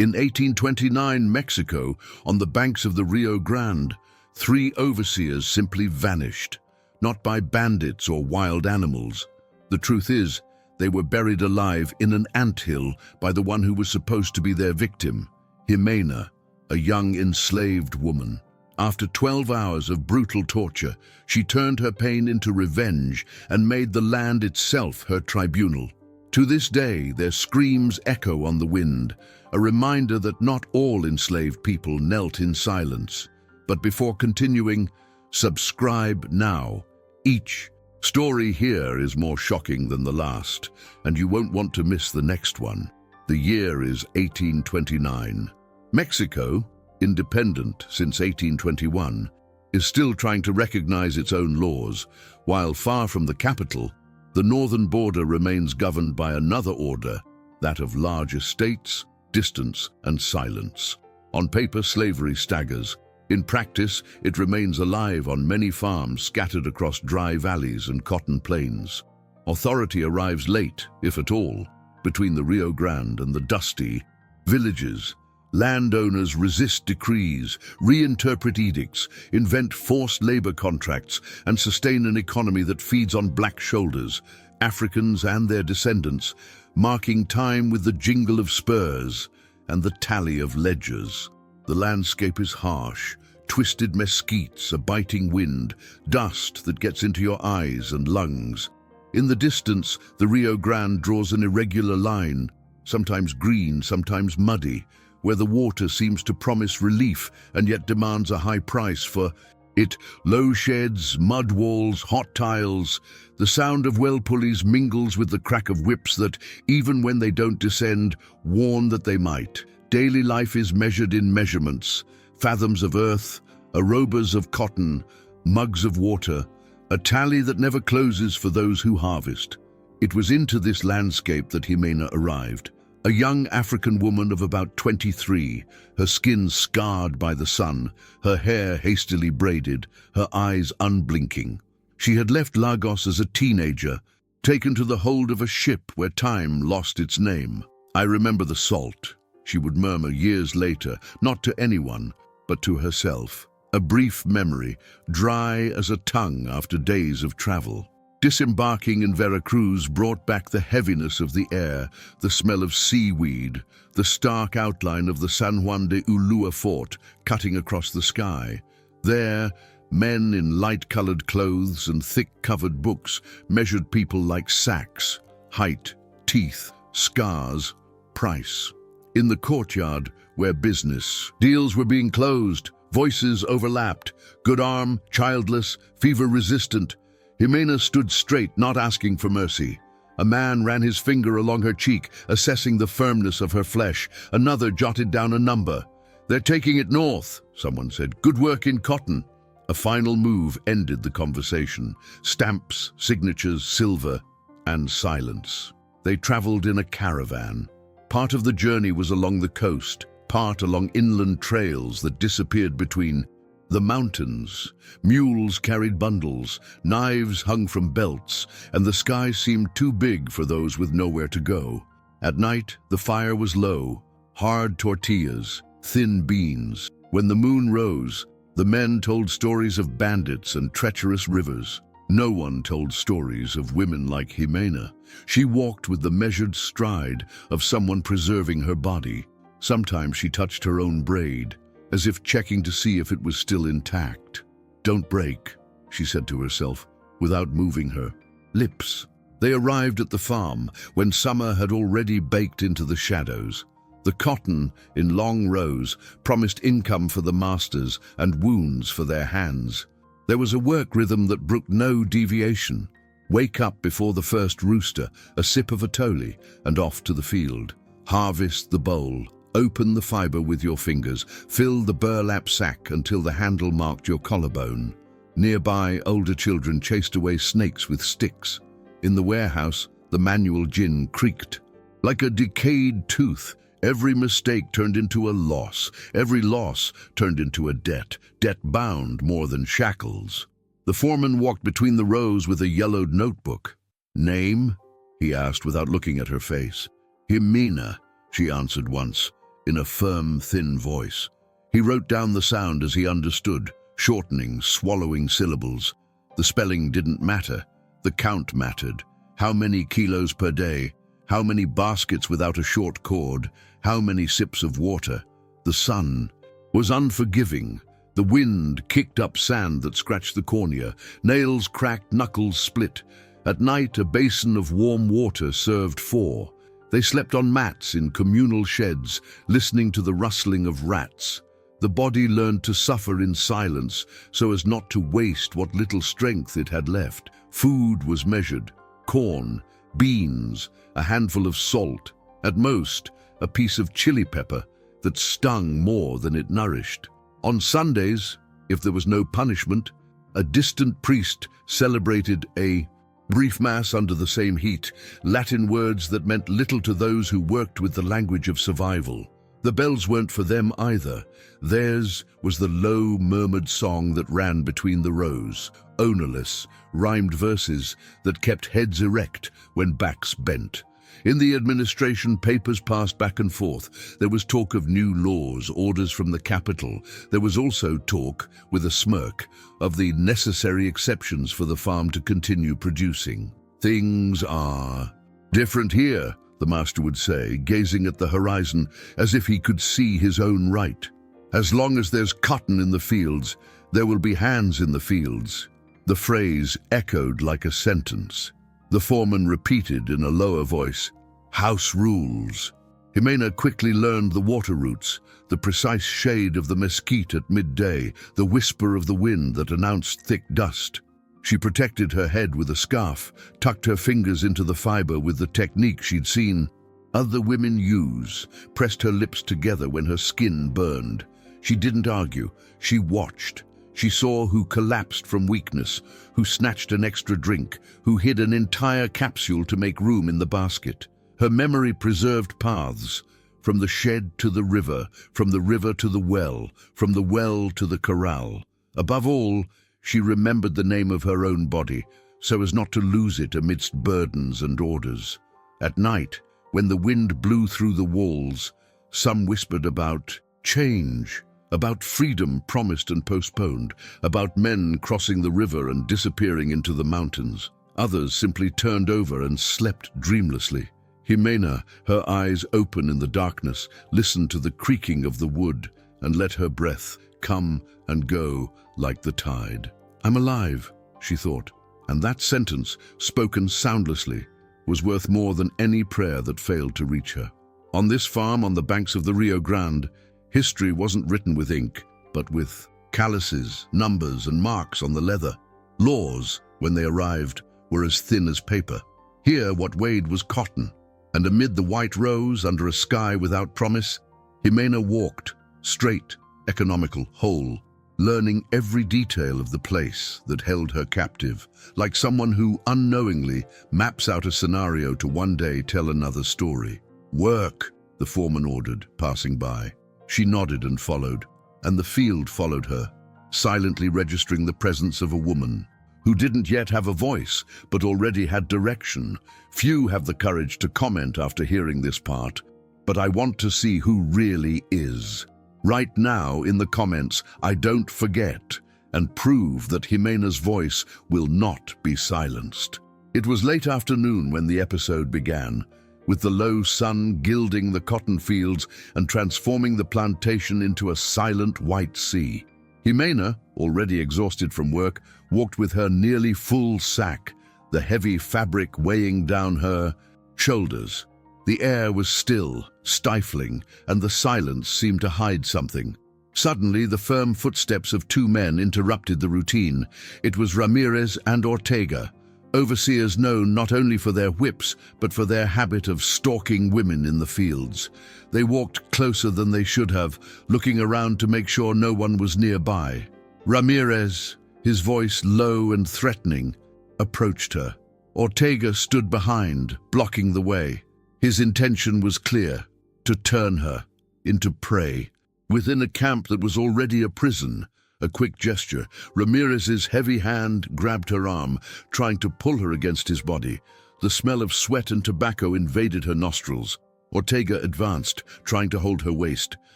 In 1829 Mexico, on the banks of the Rio Grande, 3 overseers simply vanished, not by bandits or wild animals. The truth is, they were buried alive in an anthill by the one who was supposed to be their victim, Ximena, a young enslaved woman. After 12 hours of brutal torture, she turned her pain into revenge and made the land itself her tribunal. To this day, their screams echo on the wind, a reminder that not all enslaved people knelt in silence. But before continuing, subscribe now. Each story here is more shocking than the last, and you won't want to miss the next one. The year is 1829. Mexico, independent since 1821, is still trying to recognize its own laws, while far from the capital, the northern border remains governed by another order, that of large estates, distance, and silence. On paper, slavery staggers. In practice, it remains alive on many farms scattered across dry valleys and cotton plains. Authority arrives late, if at all, between the Rio Grande and the dusty villages. Landowners resist decrees, reinterpret edicts, invent forced labor contracts, and sustain an economy that feeds on black shoulders, Africans and their descendants, marking time with the jingle of spurs and the tally of ledgers. The landscape is harsh, twisted mesquites, a biting wind, dust that gets into your eyes and lungs. In the distance, the Rio Grande draws an irregular line, sometimes green, sometimes muddy, where the water seems to promise relief and yet demands a high price for it. Low sheds, mud walls, hot tiles. The sound of well pulleys mingles with the crack of whips that, even when they don't descend, warn that they might. Daily life is measured in measurements, fathoms of earth, arrobas of cotton, mugs of water, a tally that never closes for those who harvest. It was into this landscape that Ximena arrived, a young African woman of about 23, her skin scarred by the sun, her hair hastily braided, her eyes unblinking. She had left Lagos as a teenager, taken to the hold of a ship where time lost its name. "I remember the salt," she would murmur years later, not to anyone, but to herself. A brief memory, dry as a tongue after days of travel. Disembarking in Veracruz brought back the heaviness of the air, the smell of seaweed, the stark outline of the San Juan de Ulua fort cutting across the sky. There, men in light-colored clothes and thick-covered books measured people like sacks, height, teeth, scars, price. In the courtyard, where business deals were being closed, voices overlapped, good arm, childless, fever-resistant. Ximena stood straight, not asking for mercy. A man ran his finger along her cheek, assessing the firmness of her flesh. Another jotted down a number. "They're taking it north," someone said. "Good work in cotton." A final move ended the conversation. Stamps, signatures, silver, and silence. They traveled in a caravan. Part of the journey was along the coast, part along inland trails that disappeared between the mountains. Mules carried bundles, knives hung from belts, and the sky seemed too big for those with nowhere to go. At night, the fire was low, hard tortillas, thin beans. When the moon rose, the men told stories of bandits and treacherous rivers. No one told stories of women like Ximena. She walked with the measured stride of someone preserving her body. Sometimes she touched her own braid, as if checking to see if it was still intact. "Don't break," she said to herself, without moving her lips. They arrived at the farm when summer had already baked into the shadows. The cotton, in long rows, promised income for the masters and wounds for their hands. There was a work rhythm that brooked no deviation. Wake up before the first rooster, a sip of atole, and off to the field. Harvest the boll. Open the fiber with your fingers. Fill the burlap sack until the handle marked your collarbone. Nearby, older children chased away snakes with sticks. In the warehouse, the manual gin creaked. Like a decayed tooth, every mistake turned into a loss. Every loss turned into a debt bound more than shackles. The foreman walked between the rows with a yellowed notebook. "Name?" he asked without looking at her face. "Ximena," she answered once. in a firm, thin voice. He wrote down the sound as he understood, shortening, swallowing syllables. The spelling didn't matter. The count mattered. How many kilos per day? How many baskets without a short cord? How many sips of water? The sun was unforgiving. The wind kicked up sand that scratched the cornea. Nails cracked, knuckles split. At night, a basin of warm water served four. They slept on mats in communal sheds, listening to the rustling of rats. The body learned to suffer in silence so as not to waste what little strength it had left. Food was measured: corn, beans, a handful of salt, at most a piece of chili pepper that stung more than it nourished. On Sundays, if there was no punishment, a distant priest celebrated a brief mass under the same heat, Latin words that meant little to those who worked with the language of survival. The bells weren't for them either. Theirs was the low, murmured song that ran between the rows, ownerless, rhymed verses that kept heads erect when backs bent. In the administration, papers passed back and forth. There was talk of new laws, orders from the capital. There was also talk, with a smirk, of the necessary exceptions for the farm to continue producing. "Things are different here," the master would say, gazing at the horizon as if he could see his own right. "As long as there's cotton in the fields, there will be hands in the fields." The phrase echoed like a sentence. The foreman repeated in a lower voice, "House rules." Ximena quickly learned the water routes, the precise shade of the mesquite at midday, the whisper of the wind that announced thick dust. She protected her head with a scarf, tucked her fingers into the fiber with the technique she'd seen other women use, pressed her lips together when her skin burned. She didn't argue, she watched. She saw who collapsed from weakness, who snatched an extra drink, who hid an entire capsule to make room in the basket. Her memory preserved paths, from the shed to the river, from the river to the well, from the well to the corral. Above all, she remembered the name of her own body, so as not to lose it amidst burdens and orders. At night, when the wind blew through the walls, some whispered about change, about freedom promised and postponed, about men crossing the river and disappearing into the mountains. Others simply turned over and slept dreamlessly. Ximena, her eyes open in the darkness, listened to the creaking of the wood and let her breath come and go like the tide. "I'm alive," she thought, and that sentence, spoken soundlessly, was worth more than any prayer that failed to reach her. On this farm on the banks of the Rio Grande, history wasn't written with ink, but with calluses, numbers, and marks on the leather. Laws, when they arrived, were as thin as paper. Here, what weighed was cotton, and amid the white rows, under a sky without promise, Ximena walked, straight, economical, whole, learning every detail of the place that held her captive, like someone who, unknowingly, maps out a scenario to one day tell another story. "Work," the foreman ordered, passing by. She nodded and followed, and the field followed her, silently registering the presence of a woman who didn't yet have a voice, but already had direction. Few have the courage to comment after hearing this part, but I want to see who really is. Right now, in the comments, I don't forget, and prove that Ximena's voice will not be silenced. It was late afternoon when the episode began, with the low sun gilding the cotton fields and transforming the plantation into a silent white sea. Ximena, already exhausted from work, walked with her nearly full sack, the heavy fabric weighing down her shoulders. The air was still, stifling, and the silence seemed to hide something. Suddenly, the firm footsteps of two men interrupted the routine. It was Ramirez and Ortega, overseers known not only for their whips, but for their habit of stalking women in the fields. They walked closer than they should have, looking around to make sure no one was nearby. Ramirez, his voice low and threatening, approached her. Ortega stood behind, blocking the way. His intention was clear: to turn her into prey. Within a camp that was already a prison, a quick gesture, Ramirez's heavy hand grabbed her arm, trying to pull her against his body. The smell of sweat and tobacco invaded her nostrils. Ortega advanced, trying to hold her waist,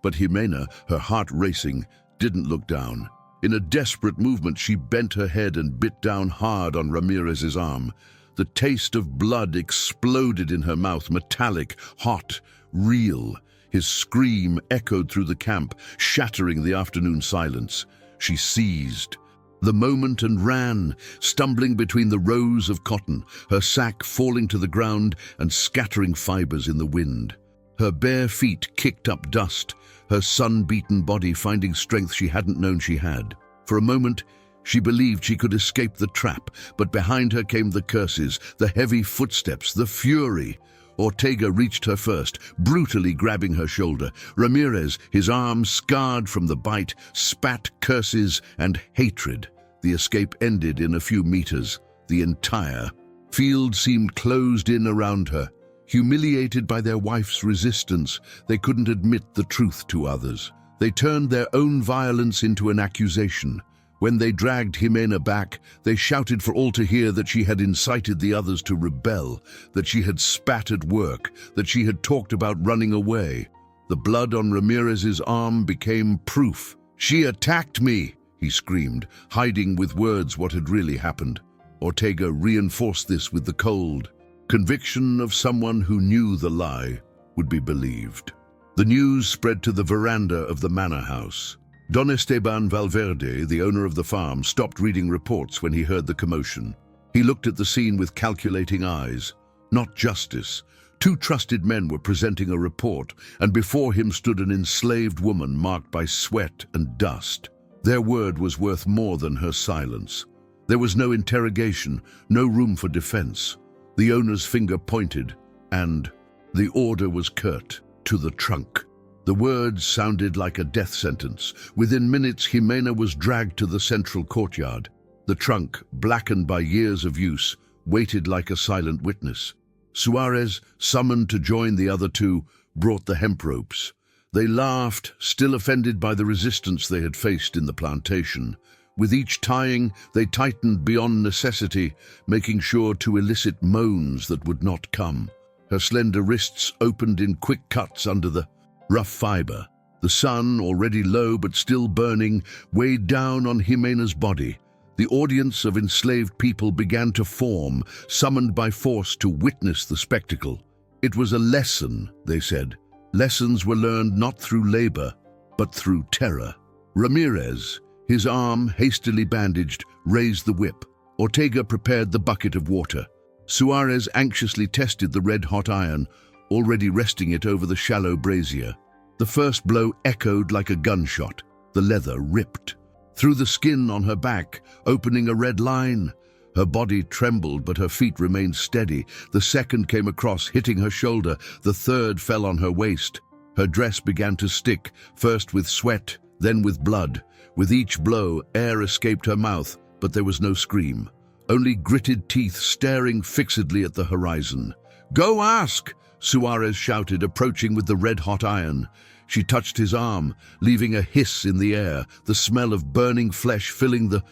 but Ximena, her heart racing, didn't look down. In a desperate movement, she bent her head and bit down hard on Ramirez's arm. The taste of blood exploded in her mouth, metallic, hot, real. His scream echoed through the camp, shattering the afternoon silence. She seized the moment and ran, stumbling between the rows of cotton, her sack falling to the ground and scattering fibers in the wind. Her bare feet kicked up dust, her sun-beaten body finding strength she hadn't known she had. For a moment, she believed she could escape the trap, but behind her came the curses, the heavy footsteps, the fury. Ortega reached her first, brutally grabbing her shoulder. Ramirez, his arm scarred from the bite, spat curses and hatred. The escape ended in a few meters. The entire field seemed closed in around her. Humiliated by their wife's resistance, they couldn't admit the truth to others. They turned their own violence into an accusation. When they dragged Ximena back, they shouted for all to hear that she had incited the others to rebel, that she had spat at work, that she had talked about running away. The blood on Ramirez's arm became proof. "She attacked me!" he screamed, hiding with words what had really happened. Ortega reinforced this with the cold conviction of someone who knew the lie would be believed. The news spread to the veranda of the manor house. Don Esteban Valverde, the owner of the farm, stopped reading reports when he heard the commotion. He looked at the scene with calculating eyes. Not justice. Two trusted men were presenting a report, and before him stood an enslaved woman marked by sweat and dust. Their word was worth more than her silence. There was no interrogation, no room for defense. The owner's finger pointed, and the order was curt: to the trunk. The words sounded like a death sentence. Within minutes, Ximena was dragged to the central courtyard. The trunk, blackened by years of use, waited like a silent witness. Suarez, summoned to join the other two, brought the hemp ropes. They laughed, still offended by the resistance they had faced in the plantation. With each tying, they tightened beyond necessity, making sure to elicit moans that would not come. Her slender wrists opened in quick cuts under the rough fiber. The sun, already low but still burning, weighed down on Ximena's body. The audience of enslaved people began to form, summoned by force to witness the spectacle. It was a lesson, they said. Lessons were learned not through labor, but through terror. Ramirez, his arm hastily bandaged, raised the whip. Ortega prepared the bucket of water. Suarez anxiously tested the red-hot iron, already resting it over the shallow brazier. The first blow echoed like a gunshot. The leather ripped through the skin on her back, opening a red line. Her body trembled, but her feet remained steady. The second came across, hitting her shoulder. The third fell on her waist. Her dress began to stick, first with sweat, then with blood. With each blow, air escaped her mouth, but there was no scream. Only gritted teeth staring fixedly at the horizon. "Go ask!" Suarez shouted, approaching with the red-hot iron. She touched his arm, leaving a hiss in the air, the smell of burning flesh filling the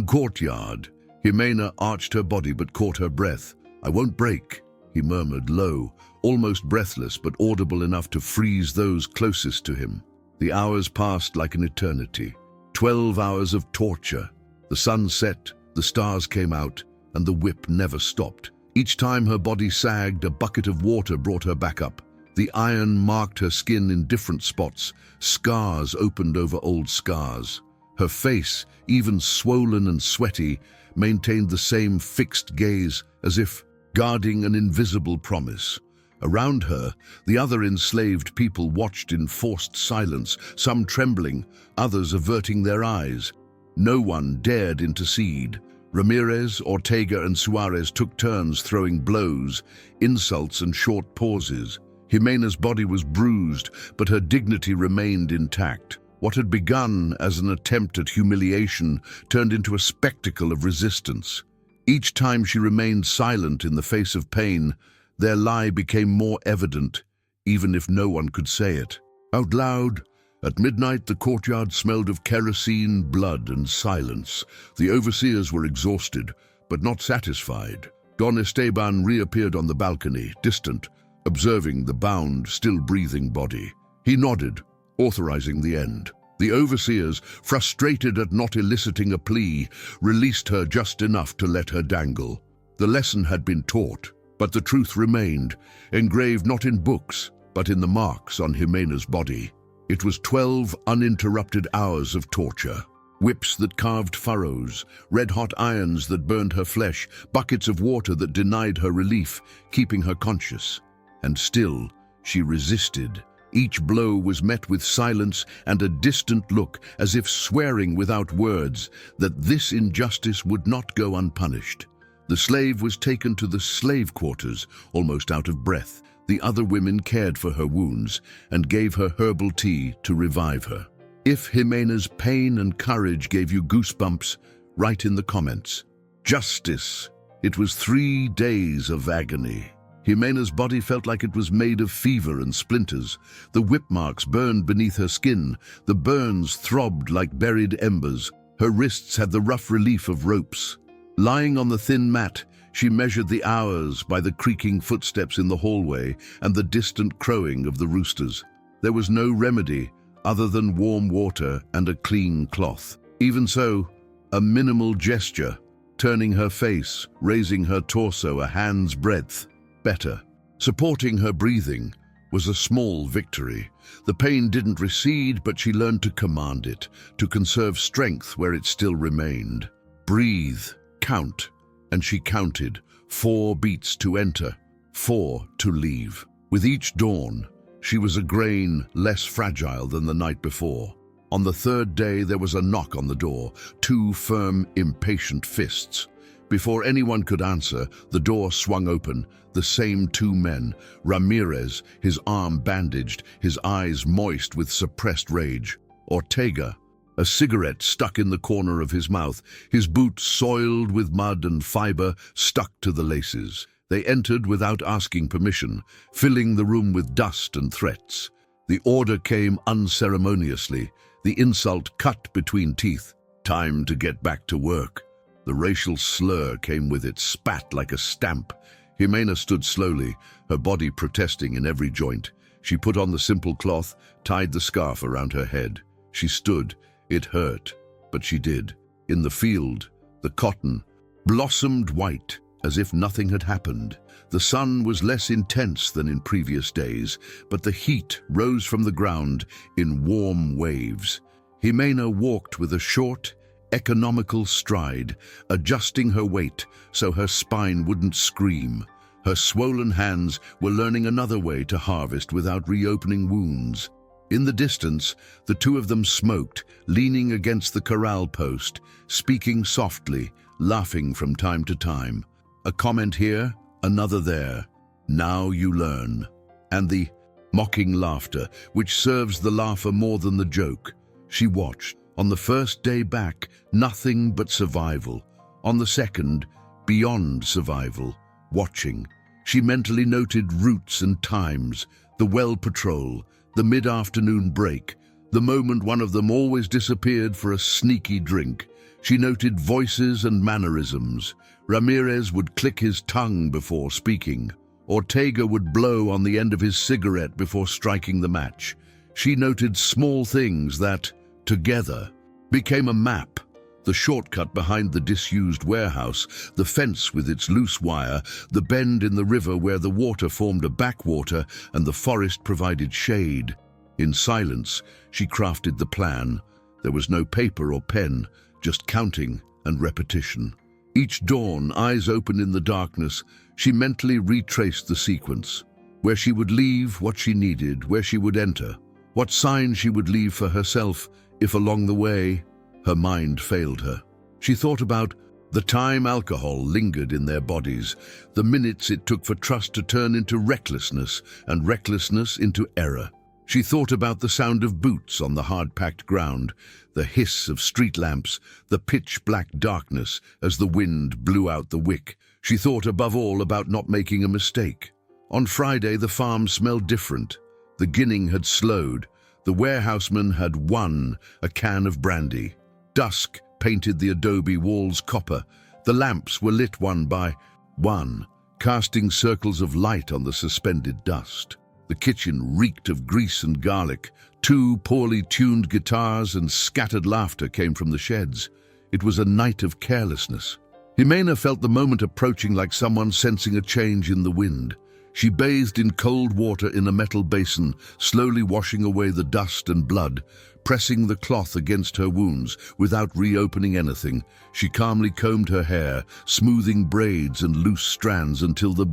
courtyard. Ximena arched her body but caught her breath. "I won't break," he murmured low, almost breathless but audible enough to freeze those closest to him. The hours passed like an eternity. 12 hours of torture. The sun set, the stars came out, and the whip never stopped. Each time her body sagged, a bucket of water brought her back up. The iron marked her skin in different spots. Scars opened over old scars. Her face, even swollen and sweaty, maintained the same fixed gaze, as if guarding an invisible promise. Around her, the other enslaved people watched in forced silence, some trembling, others averting their eyes. No one dared intercede. Ramirez, Ortega, and Suarez took turns throwing blows, insults, and short pauses. Ximena's body was bruised, but her dignity remained intact. What had begun as an attempt at humiliation turned into a spectacle of resistance. Each time she remained silent in the face of pain, their lie became more evident, even if no one could say it. Out loud, at midnight, the courtyard smelled of kerosene, blood, and silence. The overseers were exhausted, but not satisfied. Don Esteban reappeared on the balcony, distant, observing the bound, still breathing body. He nodded, authorizing the end. The overseers, frustrated at not eliciting a plea, released her just enough to let her dangle. The lesson had been taught, but the truth remained, engraved not in books, but in the marks on Ximena's body. It was 12 uninterrupted hours of torture. Whips that carved furrows, red-hot irons that burned her flesh, buckets of water that denied her relief, keeping her conscious. And still, she resisted. Each blow was met with silence and a distant look, as if swearing without words that this injustice would not go unpunished. The slave was taken to the slave quarters, almost out of breath. The other women cared for her wounds and gave her herbal tea to revive her. If Ximena's pain and courage gave you goosebumps, write in the comments. Justice. It was 3 days of agony. Ximena's body felt like it was made of fever and splinters. The whip marks burned beneath her skin. The burns throbbed like buried embers. Her wrists had the rough relief of ropes. Lying on the thin mat, she measured the hours by the creaking footsteps in the hallway and the distant crowing of the roosters. There was no remedy other than warm water and a clean cloth. Even so, a minimal gesture, turning her face, raising her torso a hand's breadth. Better. Supporting her breathing was a small victory. The pain didn't recede, but she learned to command it, to conserve strength where it still remained. Breathe, count, and she counted. 4 beats to enter, 4 to leave. With each dawn, she was a grain less fragile than the night before. On the 3rd day, there was a knock on the door, 2 firm, impatient fists. Before anyone could answer, the door swung open. The same 2 men, Ramirez, his arm bandaged, his eyes moist with suppressed rage. Ortega, a cigarette stuck in the corner of his mouth, his boots soiled with mud and fiber stuck to the laces. They entered without asking permission, filling the room with dust and threats. The order came unceremoniously, the insult cut between teeth. Time to get back to work. The racial slur came with it, spat like a stamp. Ximena stood slowly, her body protesting in every joint. She put on the simple cloth, tied the scarf around her head. She stood. It hurt, but she did. In the field, the cotton blossomed white, as if nothing had happened. The sun was less intense than in previous days, but the heat rose from the ground in warm waves. Ximena walked with a short, economical stride, adjusting her weight so her spine wouldn't scream. Her swollen hands were learning another way to harvest without reopening wounds. In the distance, the 2 of them smoked, leaning against the corral post, speaking softly, laughing from time to time. A comment here, another there. Now you learn. And the mocking laughter, which serves the laugher more than the joke. She watched. On the 1st day back, nothing but survival. On the 2nd, beyond survival, watching. She mentally noted routes and times, the well patrol, the mid-afternoon break, the moment one of them always disappeared for a sneaky drink. She noted voices and mannerisms. Ramirez would click his tongue before speaking. Ortega would blow on the end of his cigarette before striking the match. She noted small things that, together, became a map. The shortcut behind the disused warehouse, the fence with its loose wire, the bend in the river where the water formed a backwater and the forest provided shade. In silence, she crafted the plan. There was no paper or pen, just counting and repetition. Each dawn, eyes open in the darkness, she mentally retraced the sequence. Where she would leave, what she needed, where she would enter, what sign she would leave for herself if along the way her mind failed her. She thought about the time alcohol lingered in their bodies, the minutes it took for trust to turn into recklessness and recklessness into error. She thought about the sound of boots on the hard-packed ground, the hiss of street lamps, the pitch-black darkness as the wind blew out the wick. She thought above all about not making a mistake. On Friday, the farm smelled different. The ginning had slowed. The warehouseman had won a can of brandy. Dusk painted the adobe walls copper. The lamps were lit one by one, casting circles of light on the suspended dust. The kitchen reeked of grease and garlic. Two poorly tuned guitars and scattered laughter came from the sheds. It was a night of carelessness. Ximena felt the moment approaching like someone sensing a change in the wind. She bathed in cold water in a metal basin, slowly washing away the dust and blood, pressing the cloth against her wounds without reopening anything. She calmly combed her hair, smoothing braids and loose strands until the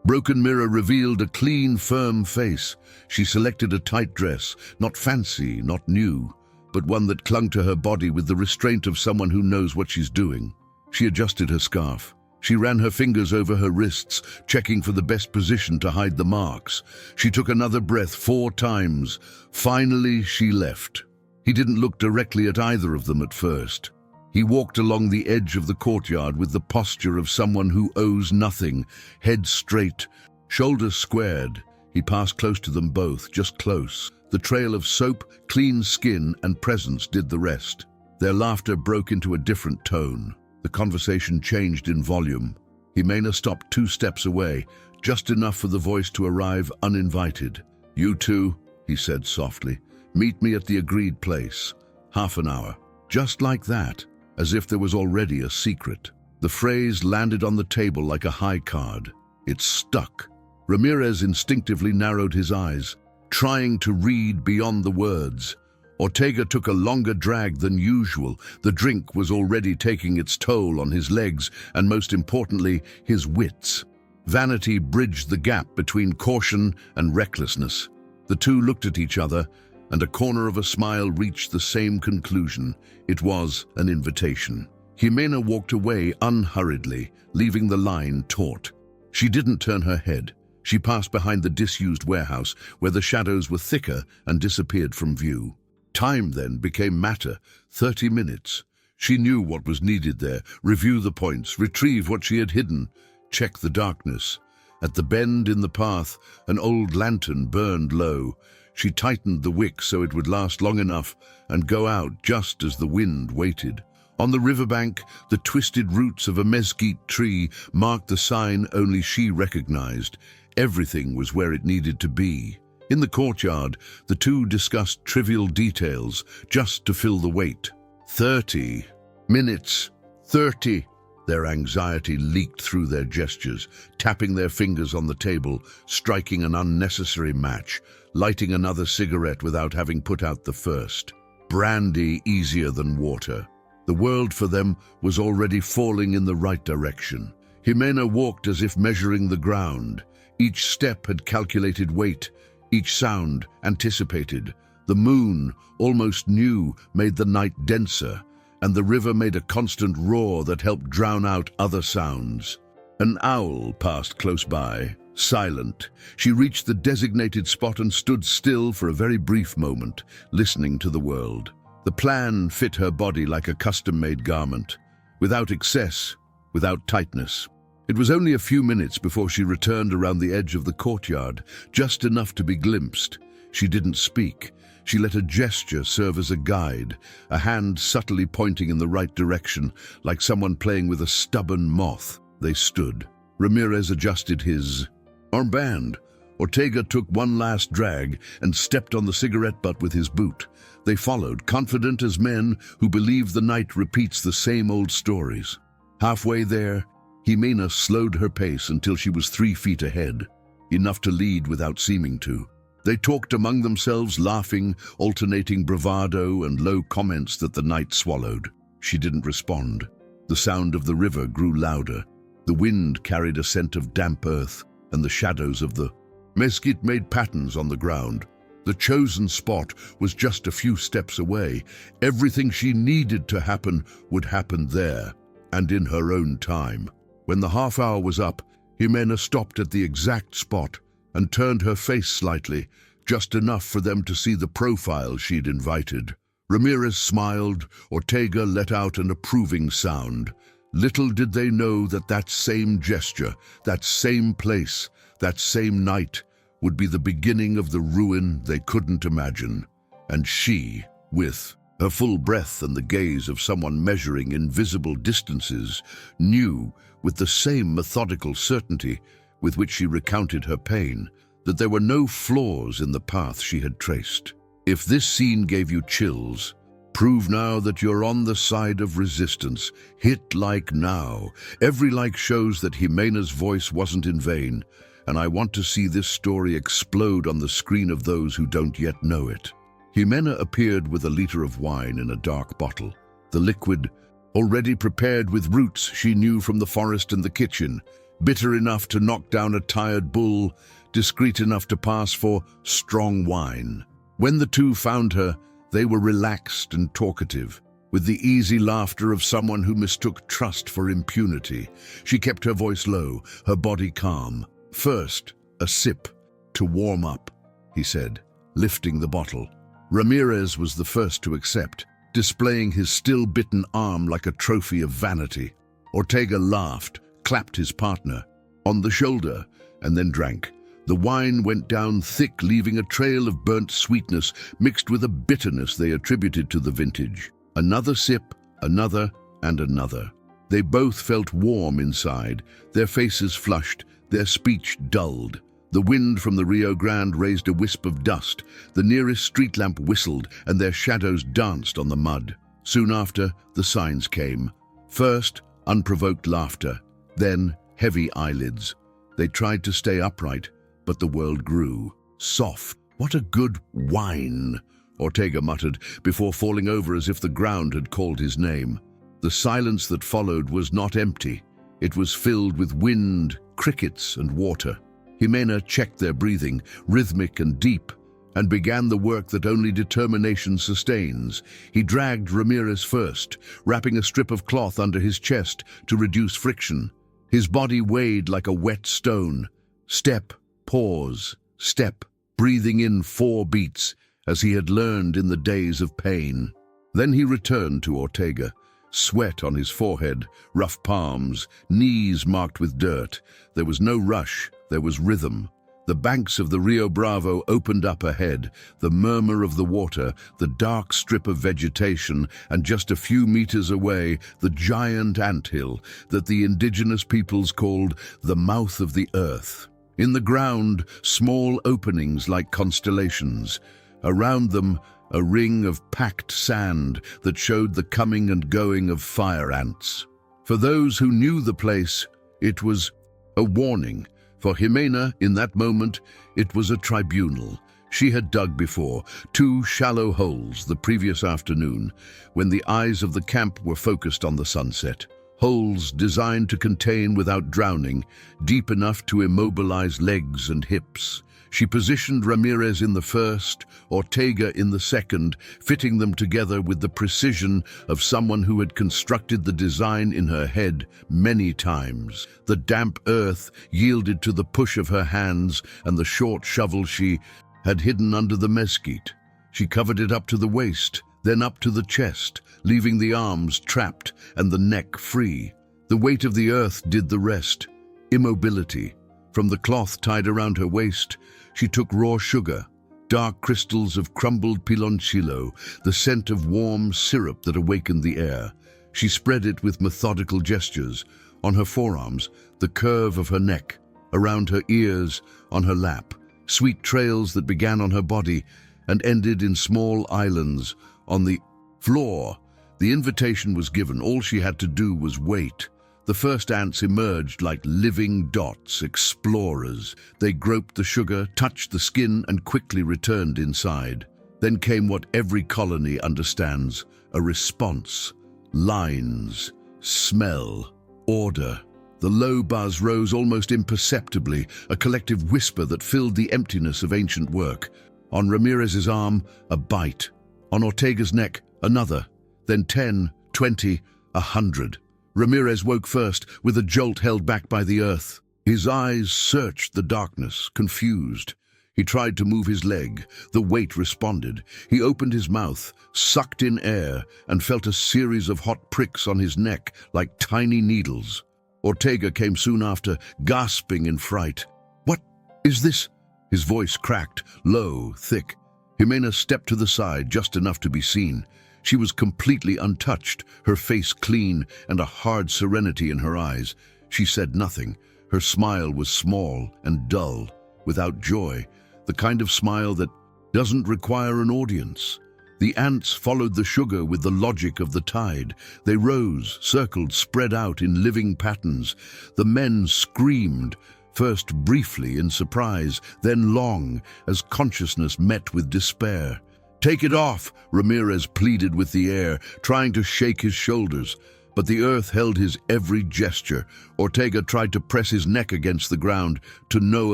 broken mirror revealed a clean, firm face. She selected a tight dress, not fancy, not new, but one that clung to her body with the restraint of someone who knows what she's doing. She adjusted her scarf. She ran her fingers over her wrists, checking for the best position to hide the marks. She took another breath 4 times. Finally, she left. He didn't look directly at either of them at first. He walked along the edge of the courtyard with the posture of someone who owes nothing, head straight, shoulders squared. He passed close to them both, just close. The trail of soap, clean skin, and presence did the rest. Their laughter broke into a different tone. The conversation changed in volume. Ximena stopped 2 steps away, just enough for the voice to arrive uninvited. "You two," he said softly, "meet me at the agreed place. Half an hour." Just like that, as if there was already a secret. The phrase landed on the table like a high card. It stuck. Ramirez instinctively narrowed his eyes, trying to read beyond the words. Ortega took a longer drag than usual. The drink was already taking its toll on his legs and, most importantly, his wits. Vanity bridged the gap between caution and recklessness. The two looked at each other, and a corner of a smile reached the same conclusion. It was an invitation. Ximena walked away unhurriedly, leaving the line taut. She didn't turn her head. She passed behind the disused warehouse, where the shadows were thicker, and disappeared from view. Time then became matter. 30 minutes. She knew what was needed there. Review the points, retrieve what she had hidden, check the darkness. At the bend in the path, an old lantern burned low. She tightened the wick so it would last long enough and go out just as the wind waited. On the riverbank, the twisted roots of a mesquite tree marked the sign only she recognized. Everything was where it needed to be. In the courtyard, the two discussed trivial details just to fill the wait. 30 minutes. 30. Their anxiety leaked through their gestures, tapping their fingers on the table, striking an unnecessary match, lighting another cigarette without having put out the first. Brandy easier than water. The world for them was already falling in the right direction. Ximena walked as if measuring the ground. Each step had calculated weight, each sound anticipated. The moon, almost new, made the night denser, and the river made a constant roar that helped drown out other sounds. An owl passed close by, silent. She reached the designated spot and stood still for a very brief moment, listening to the world. The plan fit her body like a custom-made garment, without excess, without tightness. It was only a few minutes before she returned around the edge of the courtyard, just enough to be glimpsed. She didn't speak. She let a gesture serve as a guide, a hand subtly pointing in the right direction, like someone playing with a stubborn moth. They stood. Ramirez adjusted his armband. Ortega took one last drag and stepped on the cigarette butt with his boot. They followed, confident as men who believe the night repeats the same old stories. Halfway there, Ximena slowed her pace until she was 3 feet ahead, enough to lead without seeming to. They talked among themselves, laughing, alternating bravado and low comments that the night swallowed. She didn't respond. The sound of the river grew louder. The wind carried a scent of damp earth, and the shadows of the mesquite made patterns on the ground. The chosen spot was just a few steps away. Everything she needed to happen would happen there, and in her own time. When the half hour was up, Ximena stopped at the exact spot and turned her face slightly, just enough for them to see the profile she'd invited. Ramirez smiled. Ortega let out an approving sound. Little did they know that that same gesture, that same place, that same night would be the beginning of the ruin they couldn't imagine. And she, with Her full breath and the gaze of someone measuring invisible distances knew, with the same methodical certainty with which she recounted her pain, that there were no flaws in the path she had traced. If this scene gave you chills, prove now that you're on the side of resistance. Hit like now. Every like shows that Ximena's voice wasn't in vain, and I want to see this story explode on the screen of those who don't yet know it. Ximena appeared with a liter of wine in a dark bottle. The liquid, already prepared with roots she knew from the forest and the kitchen, bitter enough to knock down a tired bull, discreet enough to pass for strong wine. When the two found her, they were relaxed and talkative, with the easy laughter of someone who mistook trust for impunity. She kept her voice low, her body calm. "First, a sip, to warm up," he said, lifting the bottle. Ramirez was the first to accept, displaying his still-bitten arm like a trophy of vanity. Ortega laughed, clapped his partner on the shoulder, and then drank. The wine went down thick, leaving a trail of burnt sweetness mixed with a bitterness they attributed to the vintage. Another sip, another, and another. They both felt warm inside, their faces flushed, their speech dulled. The wind from the Rio Grande raised a wisp of dust, the nearest street lamp whistled, and their shadows danced on the mud. Soon after, the signs came. First, unprovoked laughter, then heavy eyelids. They tried to stay upright, but the world grew. "Soft. What a good wine," Ortega muttered, before falling over as if the ground had called his name. The silence that followed was not empty. It was filled with wind, crickets, and water. Ximena checked their breathing, rhythmic and deep, and began the work that only determination sustains. He dragged Ramirez first, wrapping a strip of cloth under his chest to reduce friction. His body weighed like a wet stone. Step, pause, step, breathing in 4 beats, as he had learned in the days of pain. Then he returned to Ortega, sweat on his forehead, rough palms, knees marked with dirt. There was no rush, there was rhythm. The banks of the Rio Bravo opened up ahead, the murmur of the water, the dark strip of vegetation, and just a few meters away, the giant anthill that the indigenous peoples called the mouth of the earth. In the ground, small openings like constellations. Around them, a ring of packed sand that showed the coming and going of fire ants. For those who knew the place, it was a warning. For Ximena, in that moment, it was a tribunal. She had dug before, 2 shallow holes the previous afternoon, when the eyes of the camp were focused on the sunset. Holes designed to contain without drowning, deep enough to immobilize legs and hips. She positioned Ramirez in the first, Ortega in the second, fitting them together with the precision of someone who had constructed the design in her head many times. The damp earth yielded to the push of her hands and the short shovel she had hidden under the mesquite. She covered it up to the waist, then up to the chest, leaving the arms trapped and the neck free. The weight of the earth did the rest. Immobility. From the cloth tied around her waist, she took raw sugar, dark crystals of crumbled piloncillo, the scent of warm syrup that awakened the air. She spread it with methodical gestures, on her forearms, the curve of her neck, around her ears, on her lap, sweet trails that began on her body and ended in small islands on the floor. The invitation was given. All she had to do was wait. The first ants emerged like living dots, explorers. They groped the sugar, touched the skin, and quickly returned inside. Then came what every colony understands, a response. Lines, smell, order. The low buzz rose almost imperceptibly, a collective whisper that filled the emptiness of ancient work. On Ramirez's arm, a bite. On Ortega's neck, another. Then 10, 20, 100. Ramirez woke first, with a jolt held back by the earth. His eyes searched the darkness, confused. He tried to move his leg. The weight responded. He opened his mouth, sucked in air, and felt a series of hot pricks on his neck like tiny needles. Ortega came soon after, gasping in fright. "What is this?" His voice cracked, low, thick. Ximena stepped to the side, just enough to be seen. She was completely untouched, her face clean and a hard serenity in her eyes. She said nothing. Her smile was small and dull, without joy, the kind of smile that doesn't require an audience. The ants followed the sugar with the logic of the tide. They rose, circled, spread out in living patterns. The men screamed, first briefly in surprise, then long, as consciousness met with despair. "Take it off," Ramirez pleaded with the air, trying to shake his shoulders. But the earth held his every gesture. Ortega tried to press his neck against the ground, to no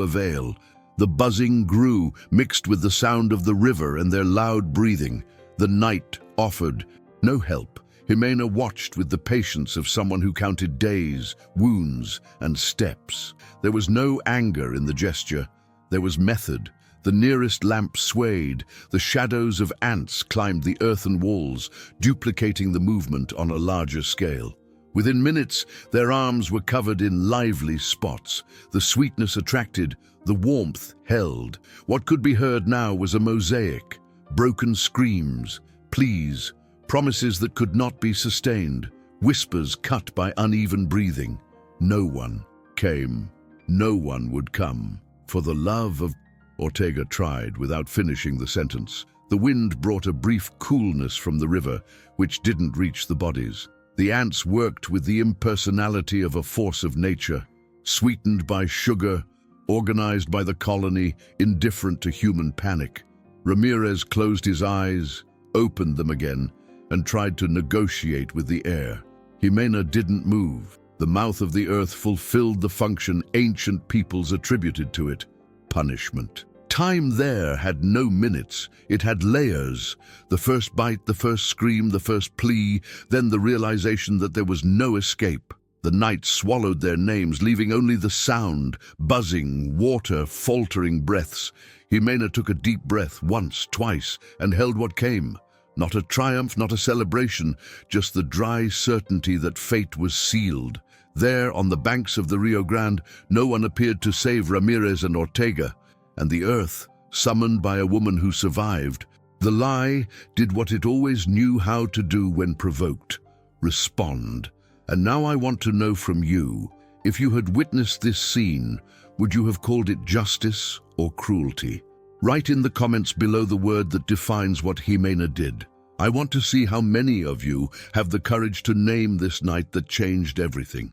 avail. The buzzing grew, mixed with the sound of the river and their loud breathing. The night offered no help. Ximena watched with the patience of someone who counted days, wounds, and steps. There was no anger in the gesture. There was method. The nearest lamp swayed. The shadows of ants climbed the earthen walls, duplicating the movement on a larger scale. Within minutes, their arms were covered in lively spots. The sweetness attracted, the warmth held. What could be heard now was a mosaic. Broken screams, pleas, promises that could not be sustained, whispers cut by uneven breathing. No one came. No one would come. For the love of... Ortega tried without finishing the sentence. The wind brought a brief coolness from the river, which didn't reach the bodies. The ants worked with the impersonality of a force of nature, sweetened by sugar, organized by the colony, indifferent to human panic. Ramirez closed his eyes, opened them again, and tried to negotiate with the air. Ximena didn't move. The mouth of the earth fulfilled the function ancient peoples attributed to it: punishment. Time there had no minutes. It had layers. The first bite, the first scream, the first plea, then the realization that there was no escape. The night swallowed their names, leaving only the sound, buzzing, water, faltering breaths. Ximena took a deep breath once, twice, and held what came. Not a triumph, not a celebration, just the dry certainty that fate was sealed. There, on the banks of the Rio Grande, no one appeared to save Ramirez and Ortega, and the earth, summoned by a woman who survived, the lie did what it always knew how to do when provoked: respond. And now I want to know from you, if you had witnessed this scene, would you have called it justice or cruelty? Write in the comments below the word that defines what Ximena did. I want to see how many of you have the courage to name this night that changed everything.